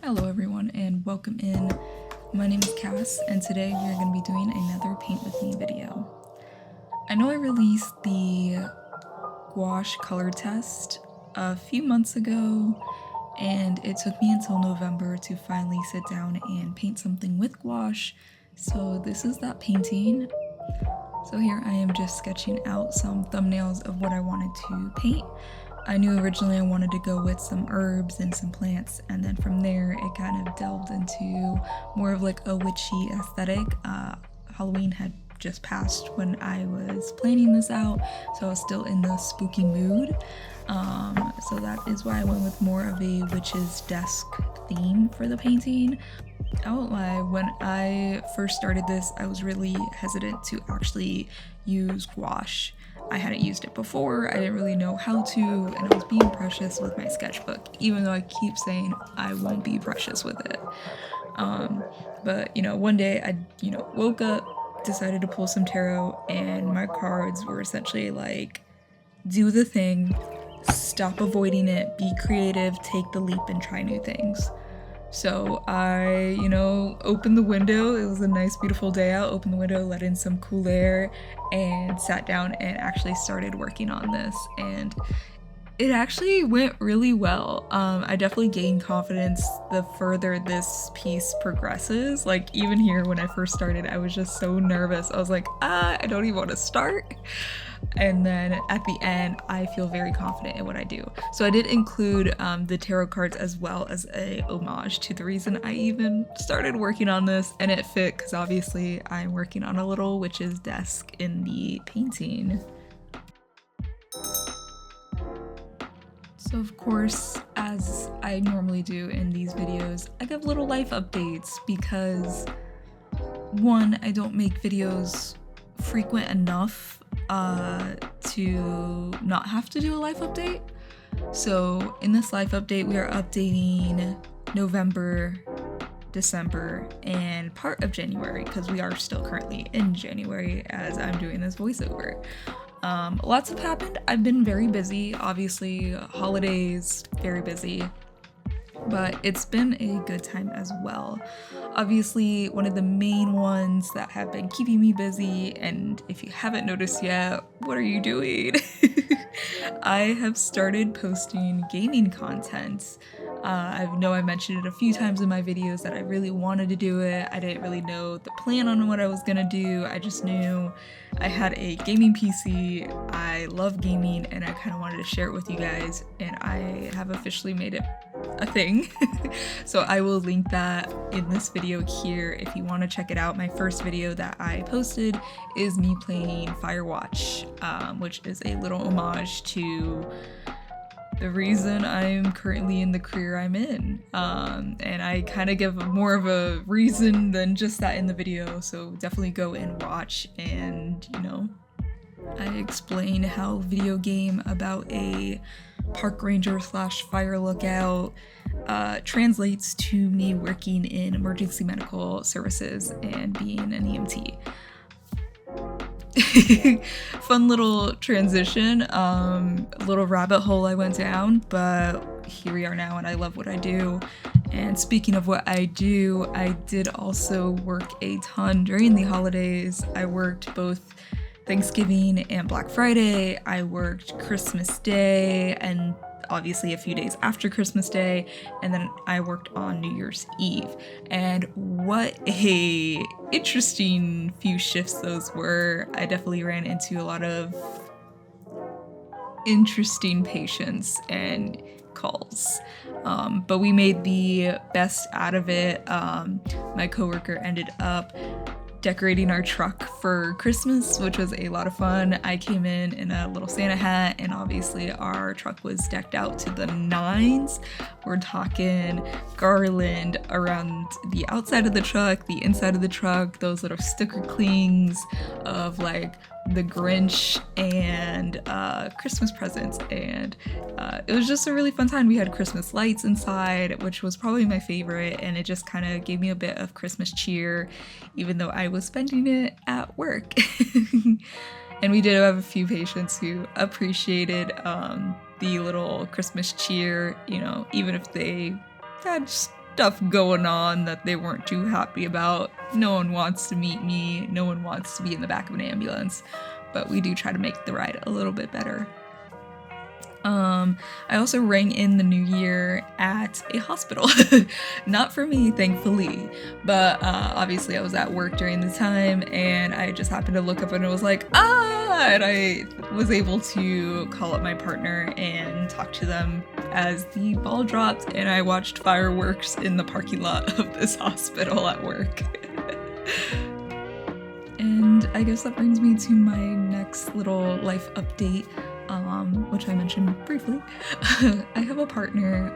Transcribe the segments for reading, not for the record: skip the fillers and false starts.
Hello everyone and welcome in. My name is Cass and today we are going to be doing another Paint With Me video. I know I released the gouache color test a few months ago and it took me until November to finally sit down and paint something with gouache. So this is that painting. So here I am just sketching out some thumbnails of what I wanted to paint. I knew originally I wanted to go with some herbs and some plants, and then from there it kind of delved into more of like a witchy aesthetic. Halloween had just passed when I was planning this out, so I was still in the spooky mood. So that is why I went with more of a witch's desk theme for the painting. I won't lie, when I first started this, I was really hesitant to actually use gouache. I hadn't used it before, I didn't really know how to, and I was being precious with my sketchbook, even though I keep saying I won't be precious with it. But one day I, woke up, decided to pull some tarot, and my cards were essentially like, do the thing, stop avoiding it, be creative, take the leap, and try new things. So I, opened the window. It was a nice, beautiful day out. Opened the window, let in some cool air, and sat down and actually started working on this. And it actually went really well. I definitely gained confidence the further this piece progresses. Like even here when I first started, I was just so nervous. I was like, I don't even want to start. And then at the end, I feel very confident in what I do. So I did include the tarot cards as well as a homage to the reason I even started working on this, and it fit because obviously I'm working on a little witch's desk in the painting. So of course, as I normally do in these videos, I give little life updates because one, I don't make videos frequent enough to not have to do a life update. So in this life update, we are updating November, December, and part of January because we are still currently in January as I'm doing this voiceover. Lots have happened. I've been very busy, obviously, holidays, very busy, but it's been a good time as well. Obviously, one of the main ones that have been keeping me busy, and if you haven't noticed yet, what are you doing? I have started posting gaming content. I know I mentioned it a few times in my videos that I really wanted to do it. I didn't really know the plan on what I was gonna do. I just knew I had a gaming PC, I love gaming, and I kind of wanted to share it with you guys, and I have officially made it a thing. So I will link that in this video here if you want to check it out. My first video that I posted is me playing Firewatch, which is a little homage to the reason I'm currently in the career I'm in. And I kind of give more of a reason than just that in the video, so definitely go and watch. And I explain how video game about a park ranger slash fire lookout translates to me working in emergency medical services and being an EMT. Fun little transition, little rabbit hole I went down, but here we are now and I love what I do. And speaking of what I do, I did also work a ton during the holidays. I worked both Thanksgiving and Black Friday. I worked Christmas Day and obviously a few days after Christmas Day, and then I worked on New Year's Eve. And what a interesting few shifts those were. I definitely ran into a lot of interesting patients and calls. But we made the best out of it. My coworker ended up decorating our truck for Christmas, which was a lot of fun. I came in a little Santa hat, and obviously our truck was decked out to the nines. We're talking garland around the outside of the truck, the inside of the truck, those little sticker clings of like the Grinch and Christmas presents, and it was just a really fun time. We had Christmas lights inside, which was probably my favorite, and it just kind of gave me a bit of Christmas cheer, even though I was spending it at work. And we did have a few patients who appreciated the little Christmas cheer, even if they had just stuff going on that they weren't too happy about. No one wants to meet me, no one wants to be in the back of an ambulance, but we do try to make the ride a little bit better. I also rang in the new year at a hospital. Not for me, thankfully, but obviously I was at work during the time and I just happened to look up and it was like, ah! And I was able to call up my partner and talk to them as the ball dropped, and I watched fireworks in the parking lot of this hospital at work. And I guess that brings me to my next little life update, which I mentioned briefly. I have a partner.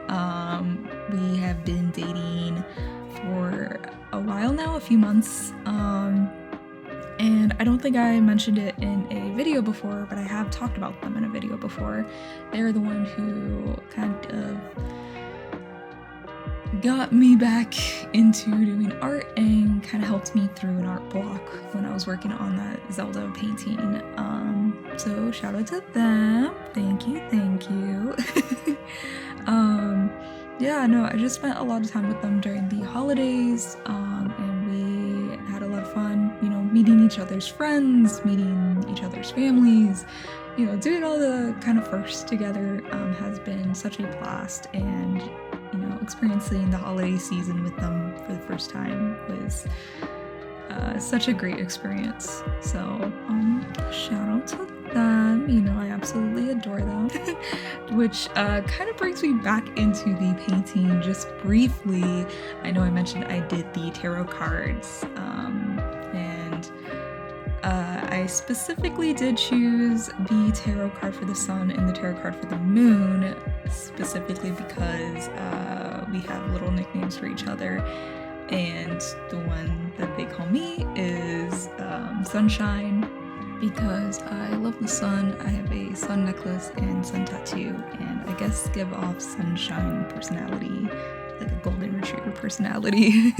We have been dating for a while now, a few months. And I don't think I mentioned it in a video before, but I have talked about them in a video before. They're the one who kind of got me back into doing art and kind of helped me through an art block when I was working on that Zelda painting. So shout out to them. Thank you. Yeah, no, I just spent a lot of time with them during the holidays, and we had a lot of fun, you know, meeting each other's friends, meeting each other's families, you know, doing all the kind of firsts together has been such a blast, and you know, experiencing the holiday season with them for the first time was such a great experience. So shout out to them, you know, I absolutely adore them. Which kind of brings me back into the painting just briefly. I know I mentioned I did the tarot cards, and I specifically did choose the tarot card for the sun and the tarot card for the moon, specifically because we have little nicknames for each other, and the one that they call me is Sunshine, because I love the sun. I have a sun necklace and sun tattoo, and I guess give off sunshine personality, like a golden retriever personality.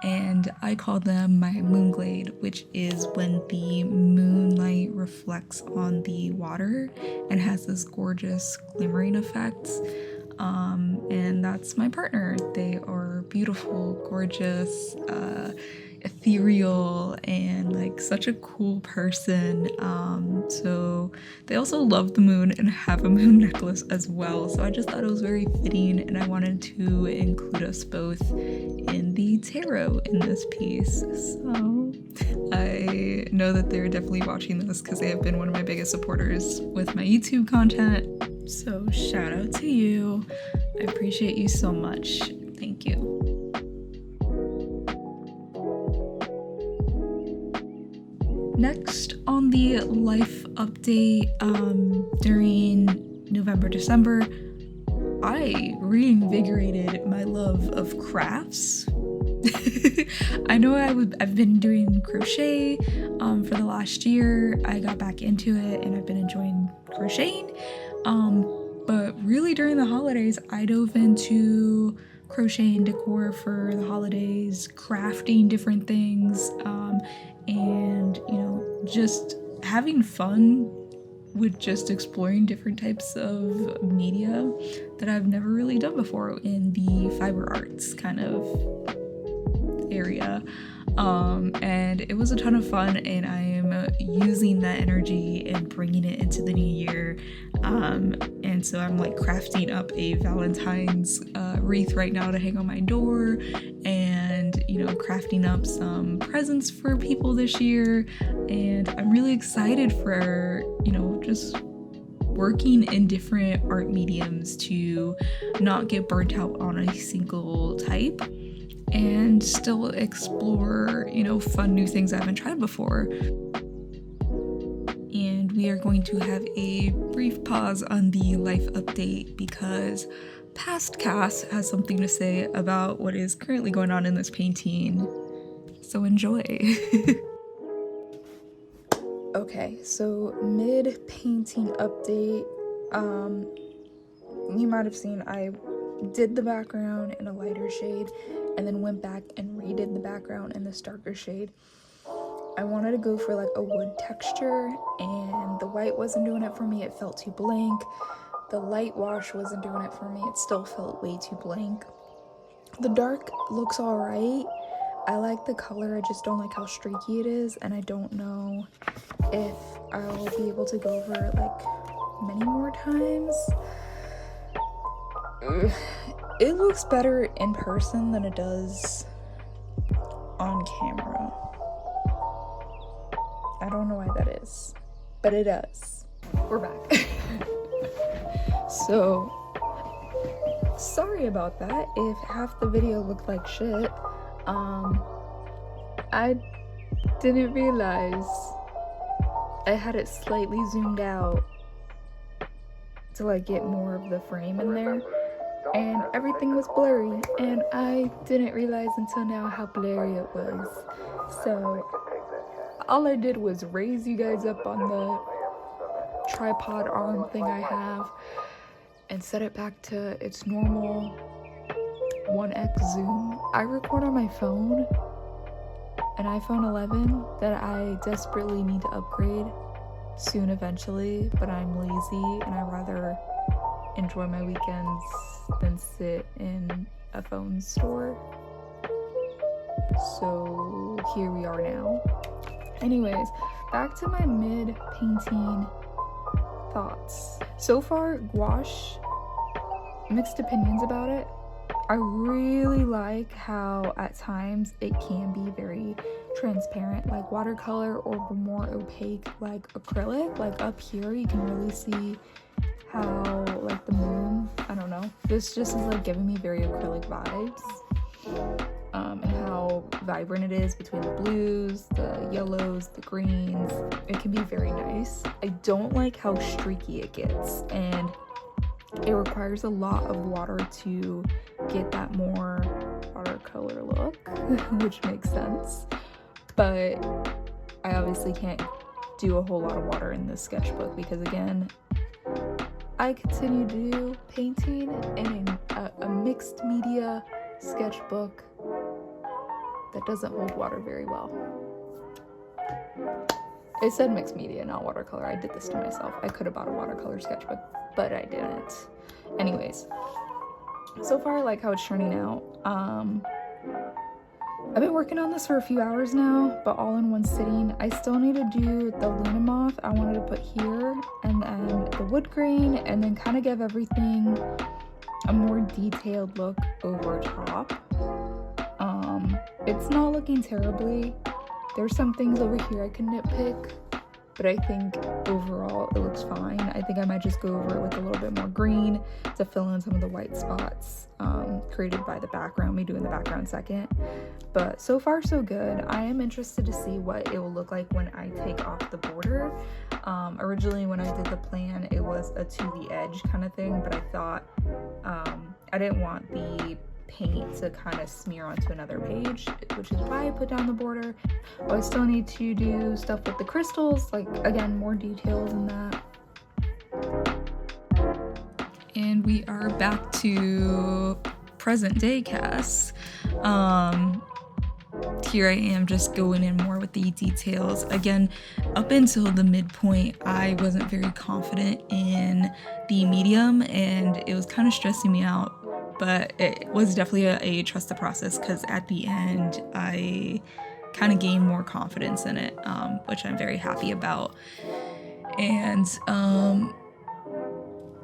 And I call them my moonglade, which is when the moonlight reflects on the water and has this gorgeous glimmering effect. And that's my partner. They are beautiful, gorgeous, ethereal, and like such a cool person. So they also love the moon and have a moon necklace as well. So I just thought it was very fitting, and I wanted to include us both in the tarot in this piece. So I know that they're definitely watching this because they have been one of my biggest supporters with my YouTube content. So shout out to you. I appreciate you so much. Thank you. Next on the life update, during November, December, I reinvigorated my love of crafts. I know I've been doing crochet for the last year. I got back into it and I've been enjoying crocheting. But really during the holidays, I dove into crocheting decor for the holidays, crafting different things, and you know, just having fun with just exploring different types of media that I've never really done before in the fiber arts kind of area. And it was a ton of fun, and I am using that energy and bringing it into the new year. And so I'm like crafting up a Valentine's wreath right now to hang on my door, and you know, crafting up some presents for people this year. And I'm really excited for, you know, just working in different art mediums to not get burnt out on a single type and still explore, you know, fun new things I haven't tried before. And we are going to have a brief pause on the life update because past Cass has something to say about what is currently going on in this painting. So enjoy. Okay, so mid-painting update. You might have seen I did the background in a lighter shade and then went back and redid the background in this darker shade. I wanted to go for like a wood texture, and the white wasn't doing it for me. It felt too blank. The light wash wasn't doing it for me. It still felt way too blank. The dark looks alright. I like the color, I just don't like how streaky it is, and I don't know if I'll be able to go over it like many more times. It looks better in person than it does on camera. I don't know why that is, but it does. We're back. So, sorry about that if half the video looked like shit. I didn't realize I had it slightly zoomed out to like get more of the frame in there, and everything was blurry, and I didn't realize until now how blurry it was. So all I did was raise you guys up on the tripod arm thing I have and set it back to its normal 1x zoom. I record on my phone, an iPhone 11 that I desperately need to upgrade soon eventually, but I'm lazy and I'd rather enjoy my weekends than sit in a phone store. So here we are now. Anyways, back to my mid-painting thoughts. So far, gouache, mixed opinions about it. I really like how at times it can be very transparent like watercolor, or more opaque like acrylic. Like up here you can really see how like the moon, I don't know, this just is like giving me very acrylic vibes. And how vibrant it is between the blues, the yellows, the greens. It can be very nice. I don't like how streaky it gets, and it requires a lot of water to get that more watercolor look, which makes sense. But I obviously can't do a whole lot of water in this sketchbook because, again, I continue to do painting in a mixed media sketchbook that doesn't hold water very well. It said mixed media, not watercolor. I did this to myself. I could have bought a watercolor sketchbook, but I didn't. Anyways, so far I like how it's turning out. I've been working on this for a few hours now, but all in one sitting. I still need to do the Luna moth I wanted to put here, and then the wood grain, and then kind of give everything a more detailed look over top. It's not looking terribly. There's some things over here I can nitpick, but I think overall it looks fine. I think I might just go over it with a little bit more green to fill in some of the white spots created by the background, me doing the background second. But so far so good. I am interested to see what it will look like when I take off the border. Originally when I did the plan, it was a to the edge kind of thing, but I thought I didn't want the paint to kind of smear onto another page, which is why I put down the border. But I still need to do stuff with the crystals, like, again, more details in that. And we are back to present day Cass. Here I am just going in more with the details. Again, up until the midpoint, I wasn't very confident in the medium, and it was kind of stressing me out. But it was definitely a trust the process, because at the end I kind of gained more confidence in it, which I'm very happy about. And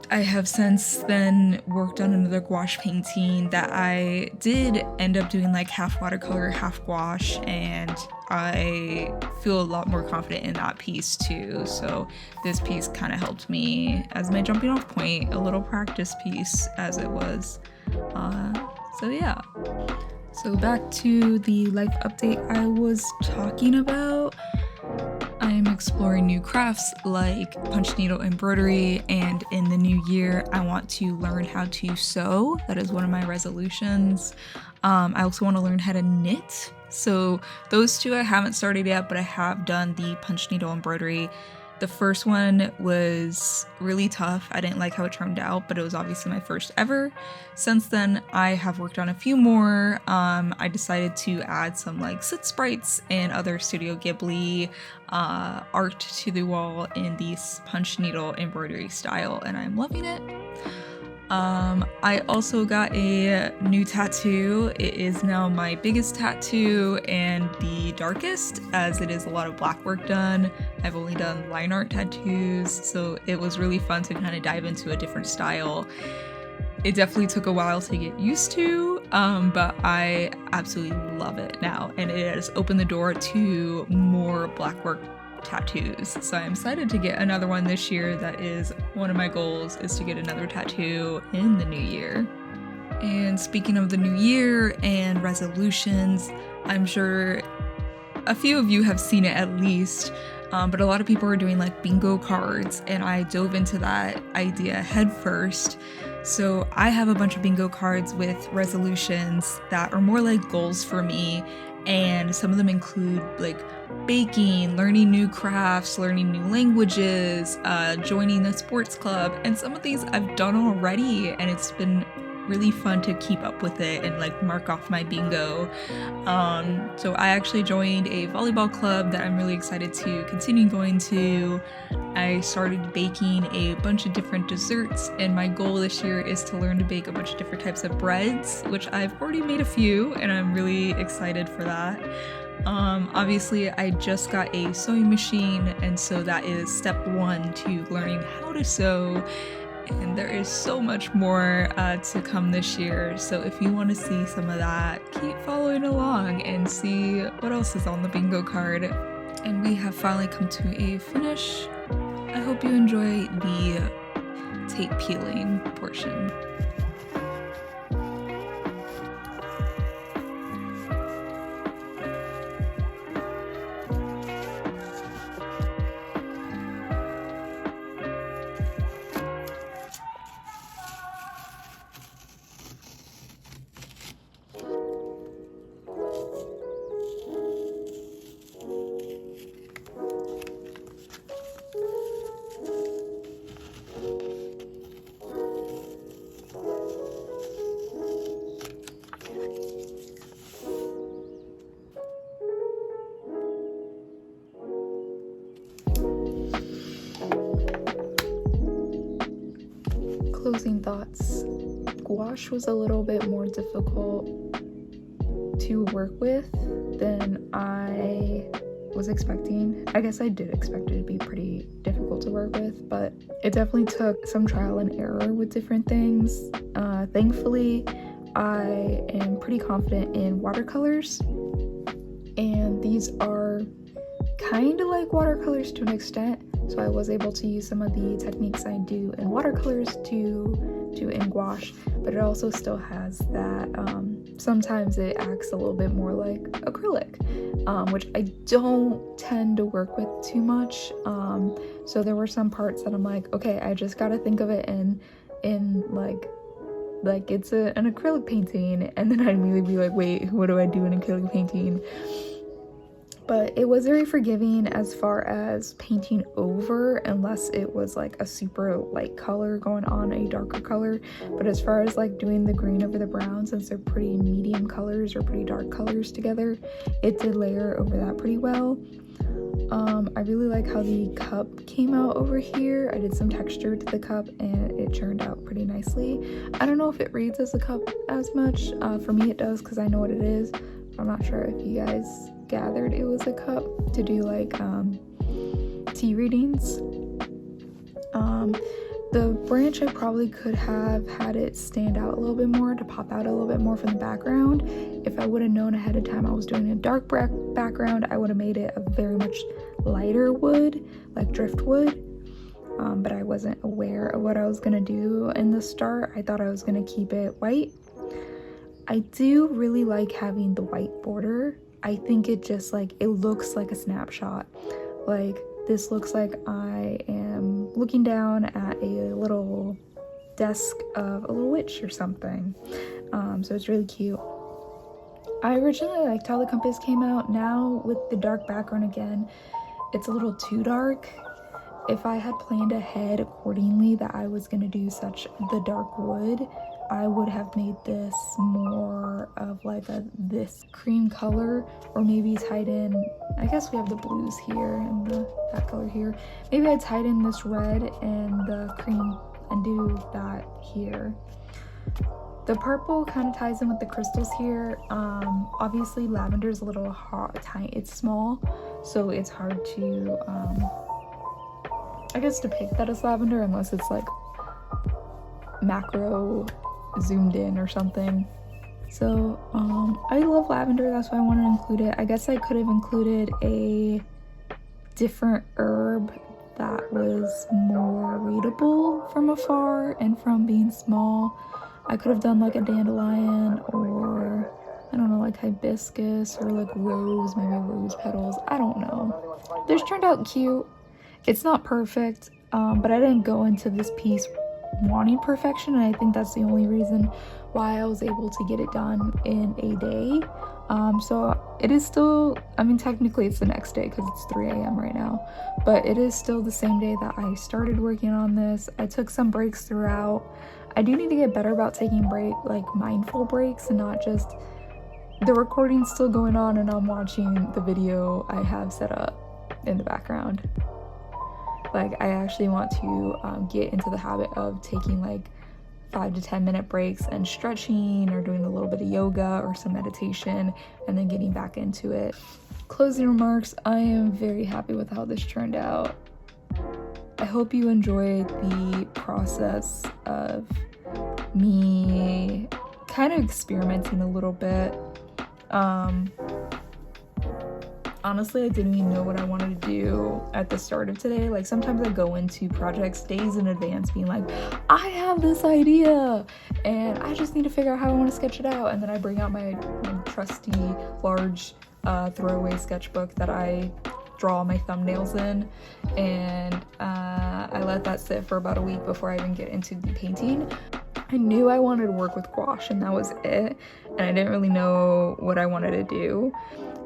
I have since then worked on another gouache painting that I did end up doing like half watercolor, half gouache, and I feel a lot more confident in that piece too. So this piece kind of helped me as my jumping off point, a little practice piece as it was. So yeah. So back to the life update I was talking about. I'm exploring new crafts like punch needle embroidery, and in the new year I want to learn how to sew. That is one of my resolutions. I also want to learn how to knit. So those two I haven't started yet, but I have done the punch needle embroidery. The first one was really tough. I didn't like how it turned out, but it was obviously my first ever. Since then, I have worked on a few more. I decided to add some like soot sprites and other Studio Ghibli art to the wall in the punch needle embroidery style, and I'm loving it. I also got a new tattoo. It is now my biggest tattoo and the darkest, as it is a lot of black work done. I've only done line art tattoos, so it was really fun to kind of dive into a different style. It definitely took a while to get used to, but I absolutely love it now, and it has opened the door to more black work tattoos. So I'm excited to get another one this year. That is one of my goals, is to get another tattoo in the new year. And speaking of the new year and resolutions, I'm sure a few of you have seen it at least, but a lot of people are doing like bingo cards, and I dove into that idea head first. So I have a bunch of bingo cards with resolutions that are more like goals for me, and some of them include like baking, learning new crafts, learning new languages, joining a sports club, and some of these I've done already, and it's been really fun to keep up with it and like mark off my bingo. So I actually joined a volleyball club that I'm really excited to continue going to. I started baking a bunch of different desserts, and my goal this year is to learn to bake a bunch of different types of breads, which I've already made a few, and I'm really excited for that. Obviously I just got a sewing machine, and so that is step one to learning how to sew. And there is so much more to come this year, so if you want to see some of that, keep following along and see what else is on the bingo card. And we have finally come to a finish. I hope you enjoy the tape peeling portion. Closing thoughts. Gouache was a little bit more difficult to work with than I was expecting. I guess I did expect it to be pretty difficult to work with, but it definitely took some trial and error with different things. Thankfully, I am pretty confident in watercolors, and these are kind of like watercolors to an extent, so I was able to use some of the techniques I do in watercolors to do in gouache, but it also still has that, sometimes it acts a little bit more like acrylic, which I don't tend to work with too much, so there were some parts that I'm like, okay, I just gotta think of it in like it's an acrylic painting, and then I'd immediately be like, wait, what do I do in acrylic painting? But it was very forgiving as far as painting over, unless it was like a super light color going on a darker color. But as far as like doing the green over the brown, since they're pretty medium colors or pretty dark colors together, it did layer over that pretty well. I really like how the cup came out over here. I did some texture to the cup and it turned out pretty nicely. I don't know if it reads as a cup as much. For me it does, because I know what it is. I'm not sure if you guys gathered it was a cup to do like tea readings. The branch, I probably could have had it stand out a little bit more, to pop out a little bit more from the background. If I would have known ahead of time I was doing a dark background, I would have made it a very much lighter wood, like driftwood. But I wasn't aware of what I was gonna do in the start. I thought I was gonna keep it white. I do really like having the white border. I think it just like, it looks like a snapshot. Like this looks like I am looking down at a little desk of a little witch or something. So it's really cute. I originally liked how the compass came out. Now with the dark background again, it's a little too dark. If I had planned ahead accordingly that I was gonna do such the dark wood, I would have made this more of like this cream color, or maybe tied in, I guess we have the blues here and that color here. Maybe I tied in this red and the cream and do that here. The purple kind of ties in with the crystals here. Obviously lavender is a little hot, tiny, it's small, so it's hard to I guess depict that as lavender unless it's like macro zoomed in or something. So I love lavender, that's why I wanted to include it. I guess I could have included a different herb that was more readable from afar and from being small. I could have done like a dandelion, or I don't know, like hibiscus, or like rose, maybe rose petals, I don't know. This turned out cute. It's not perfect, but I didn't go into this piece wanting perfection, and I think that's the only reason why I was able to get it done in a day. So it is still, I mean, technically it's the next day because it's 3 a.m. right now, but it is still the same day that I started working on this. I took some breaks throughout. I do need to get better about taking mindful breaks, and not just the recording's still going on and I'm watching the video I have set up in the background. Like, I actually want to get into the habit of taking like 5 to 10 minute breaks and stretching, or doing a little bit of yoga or some meditation, and then getting back into it. Closing remarks, I am very happy with how this turned out. I hope you enjoyed the process of me kind of experimenting a little bit. Honestly, I didn't even know what I wanted to do at the start of today. Like, sometimes I go into projects days in advance being like, I have this idea and I just need to figure out how I want to sketch it out. And then I bring out my trusty large throwaway sketchbook that I draw all my thumbnails in, and I let that sit for about a week before I even get into the painting. I knew I wanted to work with gouache, and that was it, and I didn't really know what I wanted to do.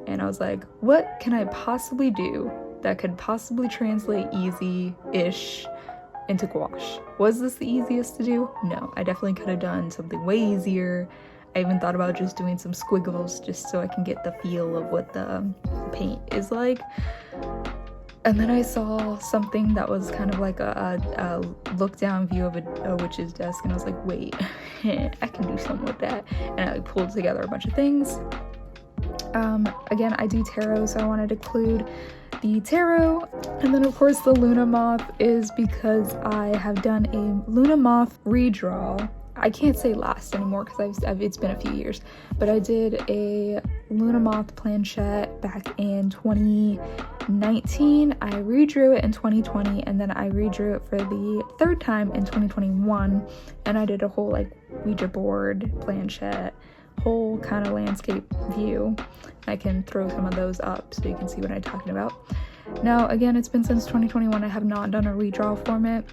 And I was like, what can I possibly do that could possibly translate easy-ish into gouache? Was this the easiest to do? No, I definitely could have done something way easier. I even thought about just doing some squiggles just so I can get the feel of what the paint is like. And then I saw something that was kind of like a look-down view of a witch's desk, and I was like, wait, I can do something with that. And I pulled together a bunch of things. Again, I do tarot, so I wanted to include the tarot. And then of course the Luna moth is because I have done a Luna moth redraw. I can't say last anymore because it's been a few years, but I did a Luna moth planchette back in 2019. I redrew it in 2020, and then I redrew it for the third time in 2021, and I did a whole like Ouija board planchette, whole kind of landscape view. I can throw some of those up so you can see what I'm talking about. Now again, it's been since 2021. I have not done a redraw format,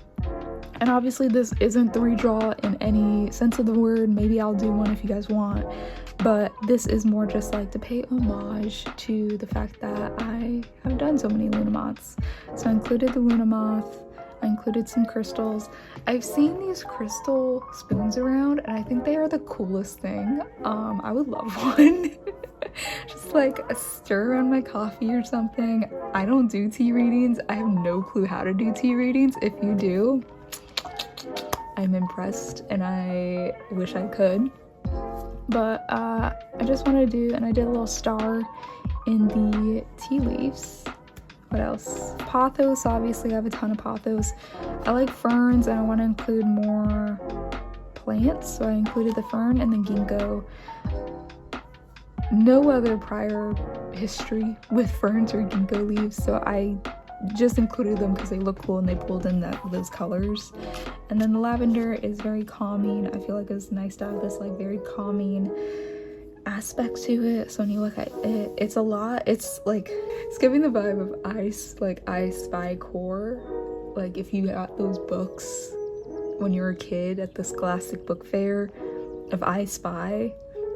and obviously this isn't the redraw in any sense of the word. Maybe I'll do one if you guys want, but this is more just like to pay homage to the fact that I have done so many Luna moths. So I included the Luna moth, I included some crystals. I've seen these crystal spoons around, and I think they are the coolest thing. I would love one. Just like a stir around my coffee or something. I don't do tea readings. I have no clue how to do tea readings. If you do, I'm impressed, and I wish I could. But I just wanted to do, and I did a little star in the tea leaves. What else? Pothos, obviously I have a ton of pothos. I like ferns, and I want to include more plants, so I included the fern and the ginkgo. No other prior history with ferns or ginkgo leaves, so I just included them because they look cool and they pulled in those colors. And then the lavender is very calming. I feel like it's nice to have this like very calming aspect to it. So when you look at it, it's a lot. It's like, it's giving the vibe of I Spy Core. Like if you got those books when you were a kid at the Scholastic Book Fair of I Spy.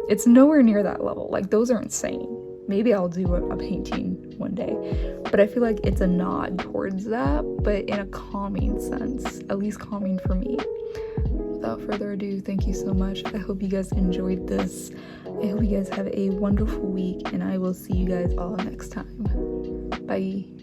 It's nowhere near that level. Like, those are insane. Maybe I'll do a painting one day, but I feel like it's a nod towards that, but in a calming sense, at least calming for me. Without further ado, thank you so much. I hope you guys enjoyed this. I hope you guys have a wonderful week, and I will see you guys all next time. Bye.